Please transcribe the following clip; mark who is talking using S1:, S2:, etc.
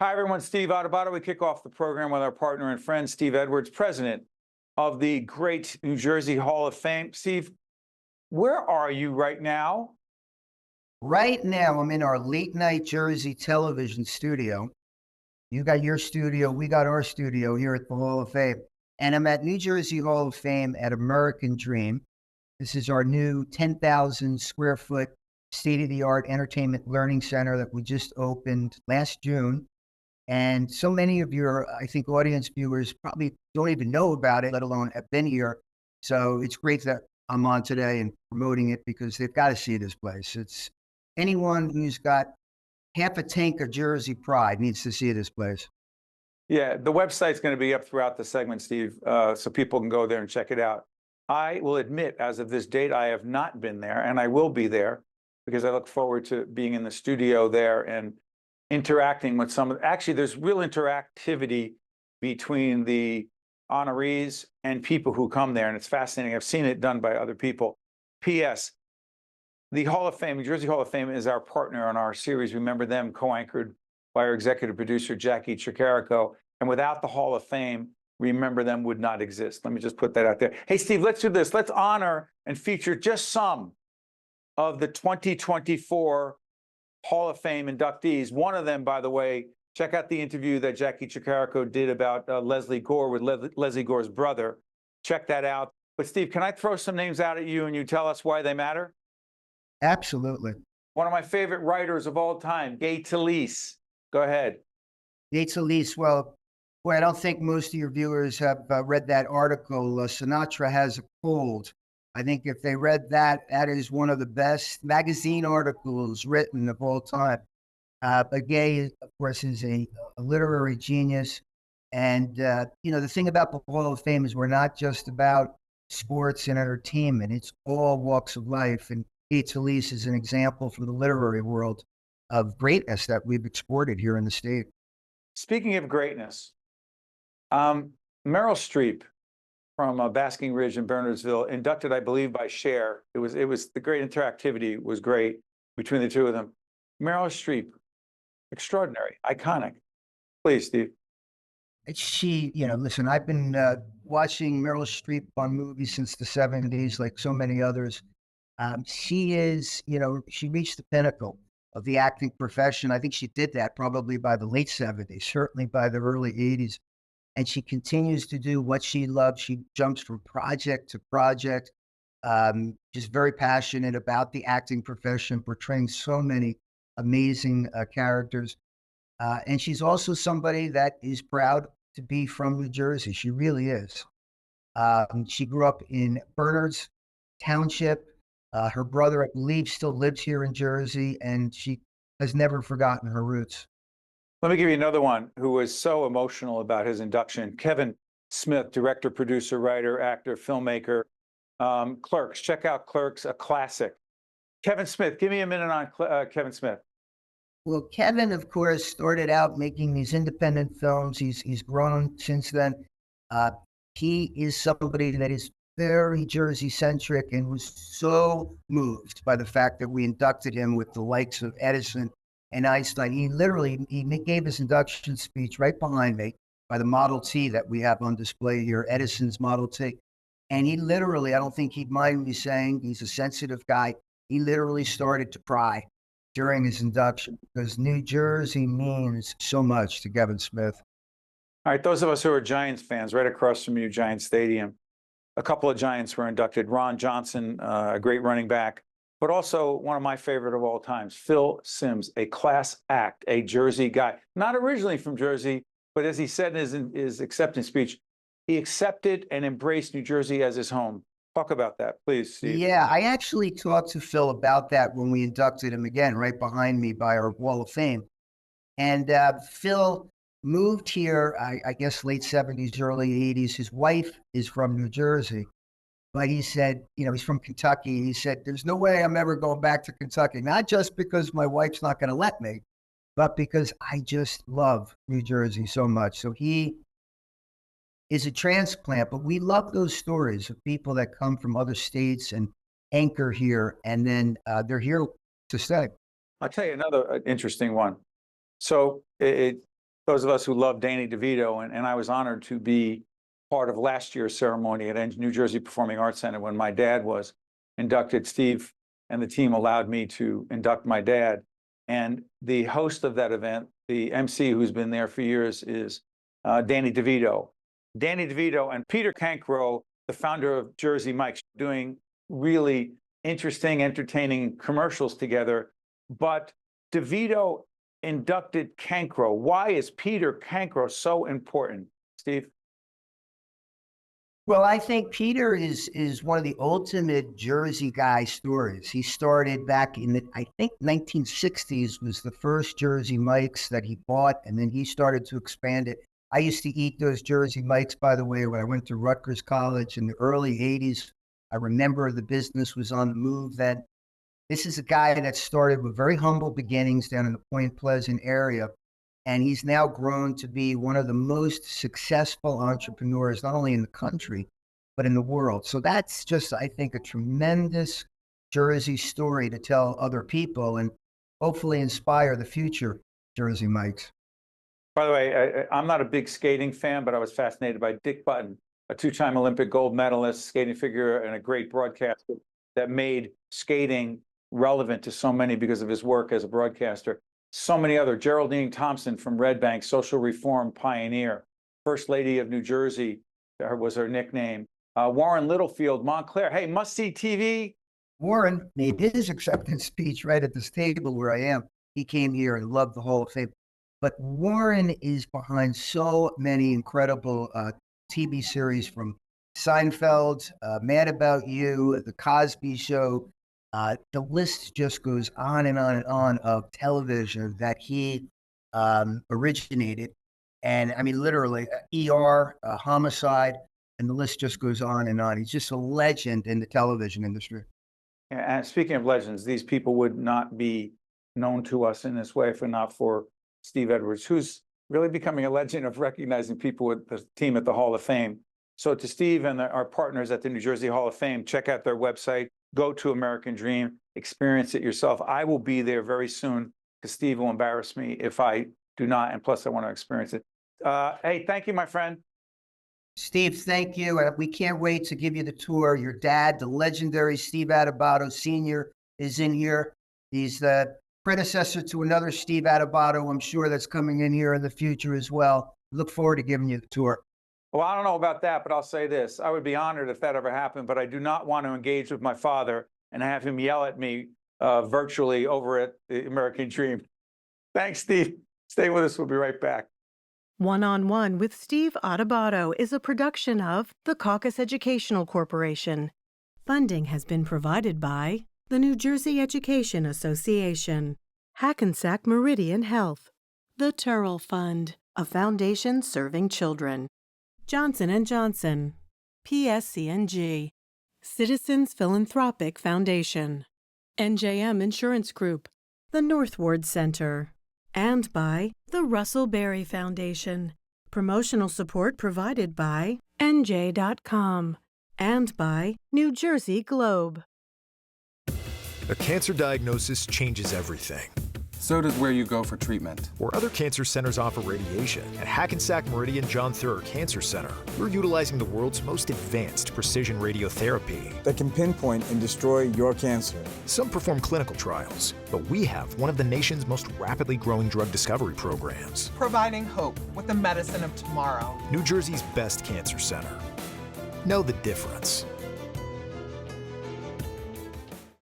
S1: Hi, everyone. Steve Adubato. We kick off the program with our partner and friend, Steve Edwards, president of the great New Jersey Hall of Fame. Steve, where are you right now?
S2: Right now, I'm in our late night Jersey television studio. You got your studio, we got our studio here at the Hall of Fame. And I'm at New Jersey Hall of Fame at American Dream. This is our new 10,000 square foot state of the art entertainment learning center that we just opened last June. And so many of your, I think, audience viewers probably don't even know about it, let alone have been here. So it's great that I'm on today and promoting it because they've got to see this place. It's anyone who's got half a tank of Jersey pride needs to see this place.
S1: Yeah, the website's going to be up throughout the segment, Steve, so people can go there and check it out. I will admit, as of this date, I have not been there, and I will be there because I look forward to being in the studio there and interacting with some of. Actually, there's real interactivity between the honorees and people who come there, and it's fascinating. I've seen it done by other people. P.S. The Hall of Fame, New Jersey Hall of Fame, is our partner on our series. Remember Them, co-anchored by our executive producer, Jackie Chicarico. And without the Hall of Fame, Remember Them would not exist. Let me just put that out there. Hey, Steve, let's do this. Let's honor and feature just some of the 2024 Hall of Fame inductees. One of them, by the way, check out the interview that Jackie Chicarico did about Leslie Gore with Leslie Gore's brother. Check that out. But Steve, can I throw some names out at you and you tell us why they matter?
S2: Absolutely.
S1: One of my favorite writers of all time, Gay Talese. Go ahead.
S2: Gates Elise, well, boy, I don't think most of your viewers have read that article, Sinatra Has a Cold. I think if they read that, that is one of the best magazine articles written of all time. But Gay, of course, is a literary genius. And, the thing about the Hall of Fame is we're not just about sports and entertainment. It's all walks of life. And Gates Elise is an example from the literary world of greatness that we've exported here in the state.
S1: Speaking of greatness, Meryl Streep from Basking Ridge in Bernardsville, inducted, I believe, by Cher. It was the great interactivity was great between the two of them. Meryl Streep, extraordinary, iconic. Please, Steve.
S2: She, listen, I've been watching Meryl Streep on movies since the 70s, like so many others. She is, she reached the pinnacle of the acting profession. I think she did that probably by the late 70s, certainly by the early 80s. And she continues to do what she loves. She jumps from project to project, just very passionate about the acting profession, portraying so many amazing characters. And she's also somebody that is proud to be from New Jersey. She really is. She grew up in Bernards Township. Her brother, I believe, still lives here in Jersey, and she has never forgotten her roots.
S1: Let me give you another one who was so emotional about his induction. Kevin Smith, director, producer, writer, actor, filmmaker. Clerks, check out Clerks, a classic. Kevin Smith, give me a minute on Kevin Smith.
S2: Well, Kevin, of course, started out making these independent films. He's grown since then. Uh, he is somebody that is very Jersey centric and was so moved by the fact that we inducted him with the likes of Edison and Einstein. He gave his induction speech right behind me by the Model T that we have on display here, Edison's Model T. And he literally, I don't think he'd mind me saying, he's a sensitive guy. He literally started to cry during his induction because New Jersey means so much to Kevin Smith.
S1: All right, those of us who are Giants fans, right across from you, Giant Stadium, a couple of Giants were inducted. Ron Johnson, a great running back, but also one of my favorite of all times, Phil Simms, a class act, a Jersey guy, not originally from Jersey, but as he said in his acceptance speech, he accepted and embraced New Jersey as his home. Talk about that, please, Steve.
S2: Yeah, I actually talked to Phil about that when we inducted him again, right behind me by our Wall of Fame. And Phil moved here, I guess, late 70s, early 80s. His wife is from New Jersey. But he said, he's from Kentucky. He said, there's no way I'm ever going back to Kentucky, not just because my wife's not going to let me, but because I just love New Jersey so much. So he is a transplant, but we love those stories of people that come from other states and anchor here, and then they're here to stay.
S1: I'll tell you another interesting one. So those of us who love Danny DeVito, and I was honored to be part of last year's ceremony at New Jersey Performing Arts Center when my dad was inducted. Steve and the team allowed me to induct my dad. And the host of that event, the MC who's been there for years, is Danny DeVito. Danny DeVito and Peter Cancro, the founder of Jersey Mike's, doing really interesting, entertaining commercials together. But DeVito inducted Cancro. Why is Peter Cancro so important, Steve?
S2: Well, I think Peter is one of the ultimate Jersey guy stories. He started back in the, I think, 1960s was the first Jersey Mike's that he bought, and then he started to expand it. I used to eat those Jersey Mike's, by the way, when I went to Rutgers College in the early 80s. I remember the business was on the move then. This is a guy that started with very humble beginnings down in the Point Pleasant area. And he's now grown to be one of the most successful entrepreneurs, not only in the country, but in the world. So that's just, I think, a tremendous Jersey story to tell other people and hopefully inspire the future Jersey Mike's.
S1: By the way, I'm not a big skating fan, but I was fascinated by Dick Button, a two-time Olympic gold medalist, skating figure, and a great broadcaster that made skating relevant to so many because of his work as a broadcaster. So many other, Geraldine Thompson from Red Bank, social reform pioneer, First Lady of New Jersey was her nickname. Warren Littlefield, Montclair. Hey, must-see TV.
S2: Warren made his acceptance speech right at this table where I am. He came here and loved the Hall of Fame. But Warren is behind so many incredible TV series, from Seinfeld, Mad About You, The Cosby Show. The list just goes on and on and on of television that he originated. And I mean, literally, ER, Homicide, and the list just goes on and on. He's just a legend in the television industry.
S1: And speaking of legends, these people would not be known to us in this way if not for Steve Edwards, who's really becoming a legend of recognizing people with the team at the Hall of Fame. So to Steve and our partners at the New Jersey Hall of Fame, check out their website, go to American Dream, experience it yourself. I will be there very soon because Steve will embarrass me if I do not, and plus I want to experience it. Hey, thank you, my friend.
S2: Steve, thank you. We can't wait to give you the tour. Your dad, the legendary Steve Adubato Sr., is in here. He's the predecessor to another Steve Adubato, I'm sure, that's coming in here in the future as well. Look forward to giving you the tour.
S1: Well, I don't know about that, but I'll say this. I would be honored if that ever happened, but I do not want to engage with my father and have him yell at me virtually over at the American Dream. Thanks, Steve. Stay with us. We'll be right back.
S3: One-on-One with Steve Adubato is a production of the Caucus Educational Corporation. Funding has been provided by the New Jersey Education Association, Hackensack Meridian Health, the Turrell Fund, a foundation serving children, Johnson & Johnson, PSC&G, Citizens Philanthropic Foundation, NJM Insurance Group, the Northward Center, and by the Russell Berry Foundation. Promotional support provided by NJ.com and by New Jersey Globe.
S4: A cancer diagnosis changes everything.
S5: So does where you go for treatment.
S4: Where other cancer centers offer radiation, at Hackensack Meridian John Theurer Cancer Center, we're utilizing the world's most advanced precision radiotherapy
S5: That can pinpoint and destroy your cancer.
S4: Some perform clinical trials, but we have one of the nation's most rapidly growing drug discovery programs.
S6: Providing hope with the medicine of tomorrow.
S4: New Jersey's best cancer center. Know the difference.